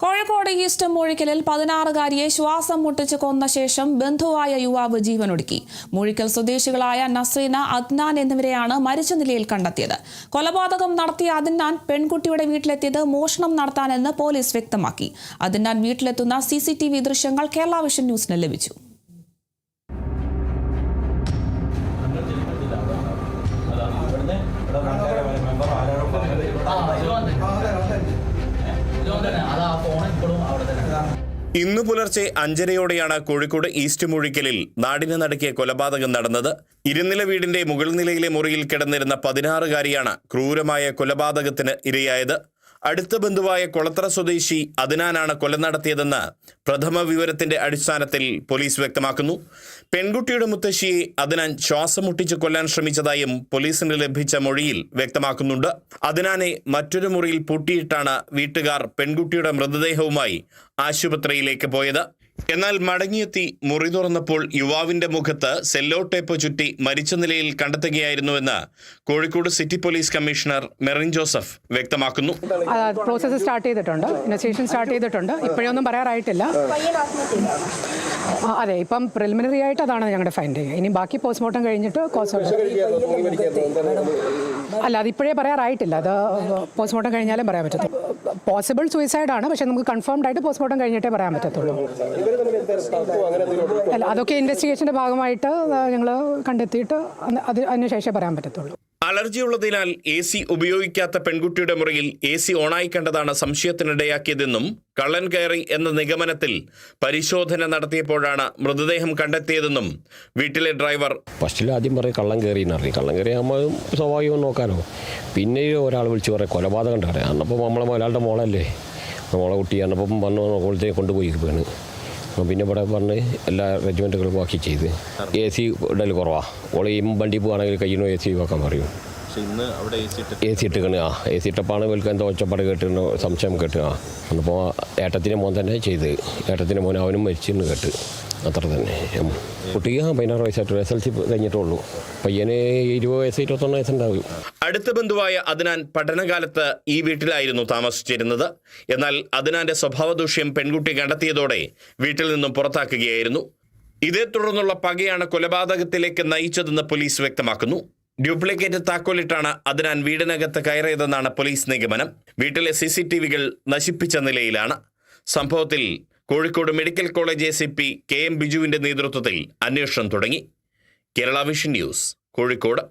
Kozhikode east മൂഴിക്കലിൽ 16-കാരിയെ ശ്വാസം മുട്ടിച്ച് കൊന്ന ശേഷം ബന്ധുവായ യുവാവ് ജീവനൊടുക്കി. മൂഴിക്കൽ സ്വദേശികളായ നസ്രീന, അദ്നാൻ എന്നിവരെയാണ് മരിച്ച നിലയിൽ കണ്ടെത്തിയത്. കൊലപാതകം നടത്തിയ അദ്നാൻ പെൺകുട്ടിയുടെ വീട്ടിലെത്തിയത് മോഷണം നടത്താനെന്ന് പോലീസ് വ്യക്തമാക്കി. അദ്നാൻ വീട്ടിലെത്തുന്ന CCTV ദൃശ്യങ്ങൾ കേരള വിഷൻ ന്യൂസിന് ലഭിച്ചു. ഇന്ന് പുലർച്ചെ 5:30യോടെയാണ് കോഴിക്കോട് ഈസ്റ്റ് മൂഴിക്കലിൽ നാടിനെ നടുക്കിയ കൊലപാതകം നടന്നത്. ഇരുനില വീടിന്റെ മുകൾ നിലയിലെ മുറിയിൽ കിടന്നിരുന്ന 16-കാരിയാണ് ക്രൂരമായ കൊലപാതകത്തിന് ഇരയായത്. അടുത്ത ബന്ധുവായ കൊളത്തറ സ്വദേശി അദ്നാനാണ് കൊല നടത്തിയതെന്ന് പ്രഥമ വിവരത്തിന്റെ അടിസ്ഥാനത്തിൽ പോലീസ് വ്യക്തമാക്കുന്നു. പെൺകുട്ടിയുടെ മുത്തശ്ശിയെ അദ്നാൻ ശ്വാസം മുട്ടിച്ച് കൊല്ലാൻ ശ്രമിച്ചതായും പോലീസിന് ലഭിച്ച മൊഴിയിൽ വ്യക്തമാക്കുന്നുണ്ട്. അദ്നാനെ മറ്റൊരു മുറിയിൽ പൂട്ടിയിട്ടാണ് വീട്ടുകാർ പെൺകുട്ടിയുടെ മൃതദേഹവുമായി ആശുപത്രിയിലേക്ക് പോയത്. എന്നാൽ മടങ്ങിയെത്തി മുറി തുറന്നപ്പോൾ യുവാവിന്റെ മുഖത്ത് സെല്ലോ ടേപ്പ് ചുറ്റി മരിച്ച നിലയിൽ കണ്ടെത്തുകയായിരുന്നുവെന്ന് Kozhikode city police commissioner Merin Joseph വ്യക്തമാക്കുന്നു. പ്രോസസ്സ് സ്റ്റാർട്ട് ചെയ്തിട്ടുണ്ട്, ഇൻവെസ്റ്റിഗേഷൻ സ്റ്റാർട്ട് ചെയ്തിട്ടുണ്ട്. ഇപ്പോഴൊന്നും പറയാറായിട്ടില്ല. അതെ, ഇപ്പം പ്രിലിമിനറി ആയിട്ട് അതാണ് ഞങ്ങളുടെ ഫൈൻഡിങ്. ഇനി ബാക്കി പോസ്റ്റ്മോർട്ടം കഴിഞ്ഞിട്ട് അല്ല, അത് ഇപ്പോഴേ പറയാറായിട്ടില്ല. അത് പോസ്റ്റ്മോർട്ടം കഴിഞ്ഞാലും പറയാൻ പറ്റത്തുള്ളൂ. പോസിബിൾ സൂയിസൈഡ് ആണ്, പക്ഷെ നമുക്ക് കൺഫേംഡ് ആയിട്ട് പോസ്റ്റ്മോർട്ടം കഴിഞ്ഞിട്ടേ പറയാൻ പറ്റത്തുള്ളൂ. അല്ല, അതൊക്കെ ഇൻവെസ്റ്റിഗേഷന്റെ ഭാഗമായിട്ട് ഞങ്ങൾ കണ്ടെത്തിയിട്ട് അതിനുശേഷം പറയാൻ പറ്റത്തുള്ളൂ. അലർജി ഉള്ളതിനാൽ AC ഉപയോഗിക്കാത്ത പെൺകുട്ടിയുടെ മുറിയിൽ AC ഓണായി കണ്ടതാണ് സംശയത്തിനിടയാക്കിയതെന്നും കള്ളൻ കയറി എന്ന നിഗമനത്തിൽ പരിശോധന നടത്തിയപ്പോഴാണ് മൃതദേഹം കണ്ടെത്തിയതെന്നും വീട്ടിലെ ഡ്രൈവർ ഫസ്റ്റിൽ ആദ്യം പറയും കള്ളൻ കയറി എന്നറിയും. കള്ളൻ കയറി നമ്മൾ സ്വാഭാവികം നോക്കാനോ. പിന്നെ ഒരാൾ വിളിച്ച് പറയും കൊലപാതകം ഉണ്ട് പറയാം. അന്നപ്പോൾ നമ്മളെ ഒരാളുടെ മോളല്ലേ, മോളെ കുട്ടിയാണ്. അപ്പം വന്ന് നോക്കുമ്പോഴത്തേക്ക് കൊണ്ടുപോയി വീണ്. പിന്നെ ഇവിടെ പറഞ്ഞ് എല്ലാ റെജിമെൻറ്റുകളും ബാക്കി ചെയ്ത് AC ഇടൽ കുറവാണ്. ഓൾ ഈ വണ്ടി പോകുകയാണെങ്കിൽ കയ്യിനോ AC വെക്കാൻ പറയും. AC ഇട്ടുകണ്. AC ഇട്ടപ്പാണ് വിൽക്കാൻ എന്തോ ഒച്ചപ്പാട് കേട്ടിരുന്നു, സംശയം കേട്ട്. അപ്പോൾ ഏട്ടത്തിൻ്റെ മോൻ തന്നെ ചെയ്ത്. ഏട്ടത്തിൻ്റെ മോൻ അവനും മരിച്ചിരുന്നു കേട്ട്. അത്ര തന്നെ. കുട്ടിക്ക് 16 വയസ്സായിട്ട് SLC കഴിഞ്ഞിട്ടുള്ളൂ. പയ്യന് 20 വയസ്സ് 21 വയസ്സുണ്ടാവും. അടുത്ത ബന്ധുവായ അദ്നാൻ പഠനകാലത്ത് ഈ വീട്ടിലായിരുന്നു താമസിച്ചിരുന്നത്. എന്നാൽ അദ്നാന്റെ സ്വഭാവദൂഷ്യം പെൺകുട്ടി കണ്ടെത്തിയതോടെ വീട്ടിൽ നിന്നും പുറത്താക്കുകയായിരുന്നു. ഇതേ തുടർന്നുള്ള പകയാണ് കൊലപാതകത്തിലേക്ക് നയിച്ചതെന്ന് പോലീസ് വ്യക്തമാക്കുന്നു. ഡ്യൂപ്ലിക്കേറ്റ് താക്കോലിട്ടാണ് അദ്നാൻ വീടിനകത്ത് കയറിയതെന്നാണ് പോലീസ് നിഗമനം. വീട്ടിലെ CCTVകൾ നശിപ്പിച്ച നിലയിലാണ്. സംഭവത്തിൽ Kozhikode medical college ACP KM ബിജുവിന്റെ നേതൃത്വത്തിൽ അന്വേഷണം തുടങ്ങി. Kerala vision news, Kozhikode.